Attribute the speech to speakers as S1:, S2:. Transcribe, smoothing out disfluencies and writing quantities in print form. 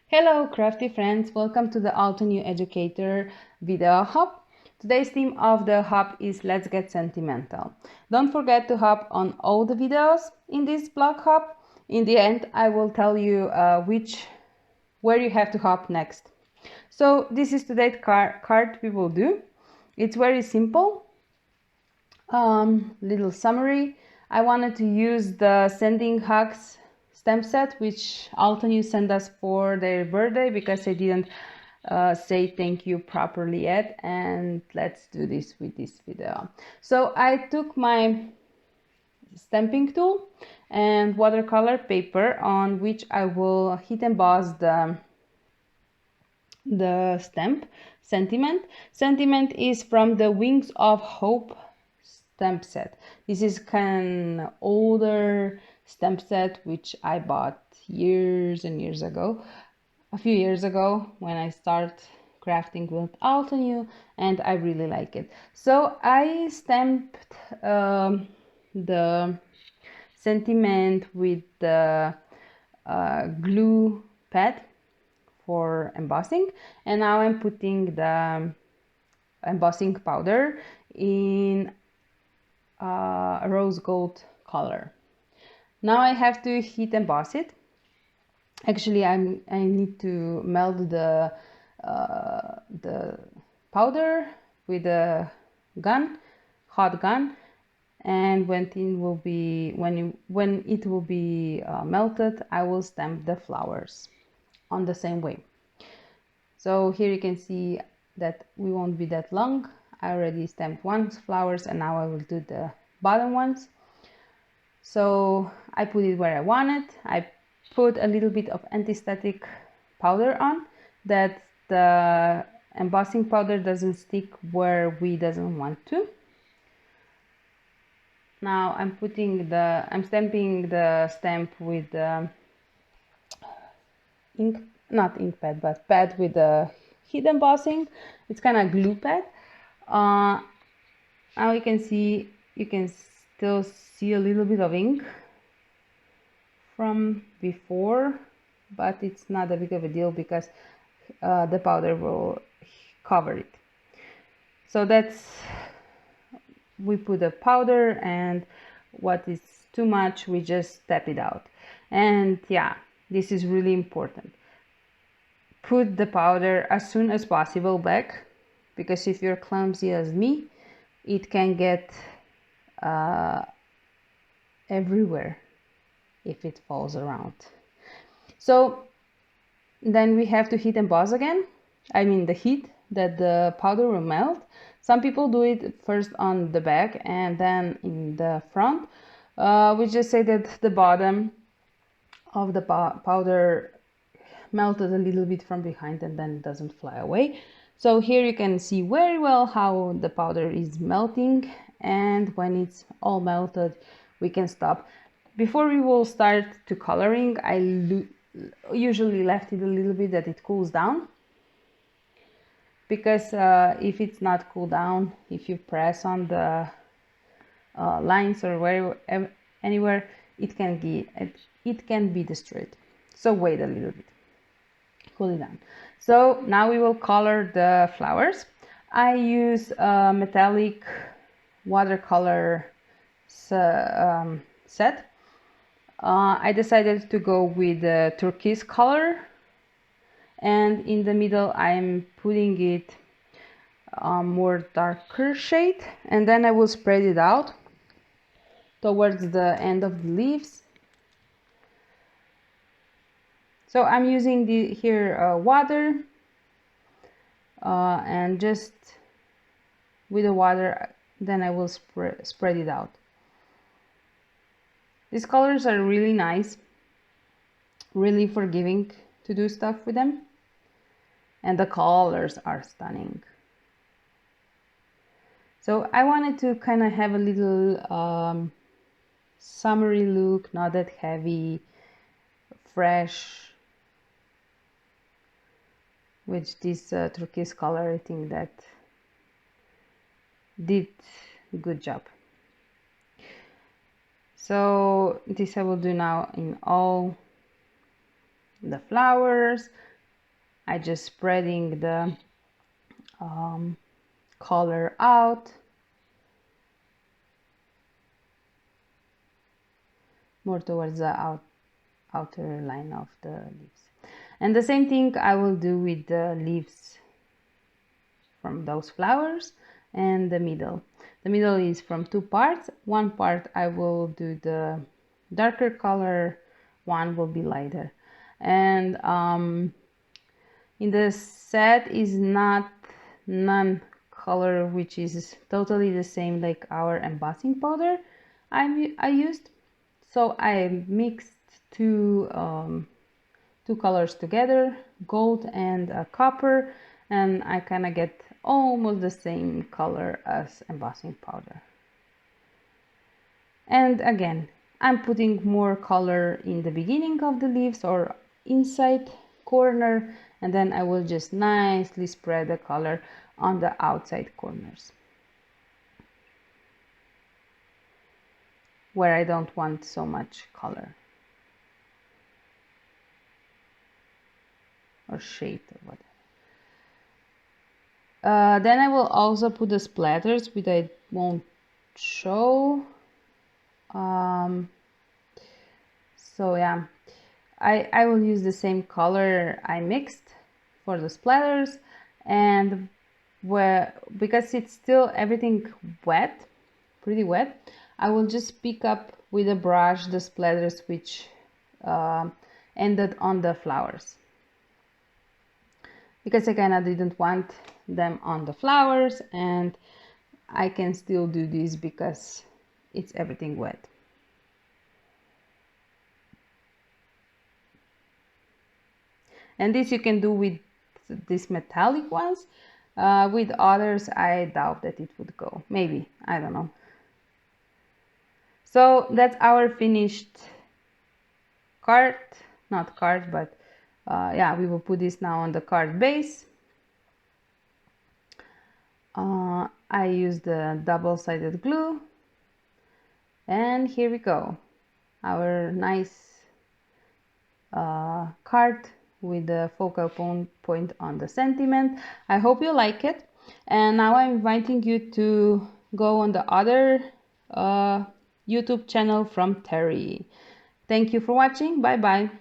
S1: Hello crafty friends, welcome to the Altenew Educator video hub. Today's theme of the hub is Let's Get Sentimental. Don't forget to hop on all the videos in this blog hub. In the end, I will tell you where you have to hop next. So this is today's card we will do. It's very simple. Little summary. I wanted to use the Sending Hugs stamp set which Altenew sent us for their birthday because I didn't say thank you properly yet, and let's do this with this video. So I took my stamping tool and watercolor paper on which I will heat emboss the stamp Sentiment. Sentiment is from the Wings of Hope stamp set. This is kind of older stamp set which I bought years and years ago, a few years ago when I started crafting with Altenew, and I really like it. So I stamped the Sentiment with the glue pad for embossing, and now I'm putting the embossing powder in a rose gold color. Now I have to heat emboss it. Actually, I need to melt the powder with a hot gun, and when it will be melted, I will stamp the flowers on the same way. So here you can see that we won't be that long. I already stamped one flowers and now I will do the bottom ones. So I put it where I want it. I put a little bit of anti-static powder on that the embossing powder doesn't stick where we doesn't want to. Now I'm stamping the stamp with the not ink pad, but pad with the heat embossing. It's kind of glue pad. Now you can still see a little bit of ink from before, but it's not a big of a deal because the powder will cover it. So we put the powder, and what is too much we just tap it out. And yeah, this is really important. Put the powder as soon as possible back, because if you're clumsy as me, it can get everywhere if it falls around. So then we have to heat emboss again. I mean the heat that the powder will melt. Some people do it first on the back and then in the front. We just say that the bottom of the powder melted a little bit from behind and then it doesn't fly away. So here you can see very well how the powder is melting, and when it's all melted we can stop. Before we will start to coloring, I usually left it a little bit that it cools down, because if it's not cooled down, if you press on the lines or anywhere, it can be destroyed. So wait a little bit, cool it down. So now we will color the flowers. I use a metallic watercolor set. I decided to go with the turquoise color, and in the middle I'm putting it more darker shade, and then I will spread it out towards the end of the leaves. So I'm using here water, and just with the water then I will spread it out. These colors are really nice, really forgiving to do stuff with them, and the colors are stunning. So I wanted to kind of have a little summery look, not that heavy, fresh, with this turquoise color. I think that did a good job. So this I will do now in all the flowers. I just spreading the color out more towards the outer line of the leaves. And the same thing I will do with the leaves from those flowers and the middle. The middle is from two parts. One part I will do the darker color, one will be lighter. And in the set is not none color which is totally the same like our embossing powder I used. So I mixed two colors together, gold and copper, and I kind of get almost the same color as embossing powder. And again, I'm putting more color in the beginning of the leaves or inside corner, and then I will just nicely spread the color on the outside corners where I don't want so much color or shade or whatever. Then I will also put the splatters, which I won't show. So yeah, I will use the same color I mixed for the splatters, and because it's still everything wet, pretty wet, I will just pick up with a brush the splatters which ended on the flowers, because I kind of didn't want them on the flowers, and I can still do this because it's everything wet. And this you can do with these metallic ones. With others, I doubt that it would go. Maybe, I don't know. So that's our finished card. Not card, but yeah, we will put this now on the card base. I use the double-sided glue, and here we go, our nice card with the focal point on the sentiment. I hope you like it, and now I'm inviting you to go on the other YouTube channel from Terry. Thank you for watching. Bye bye.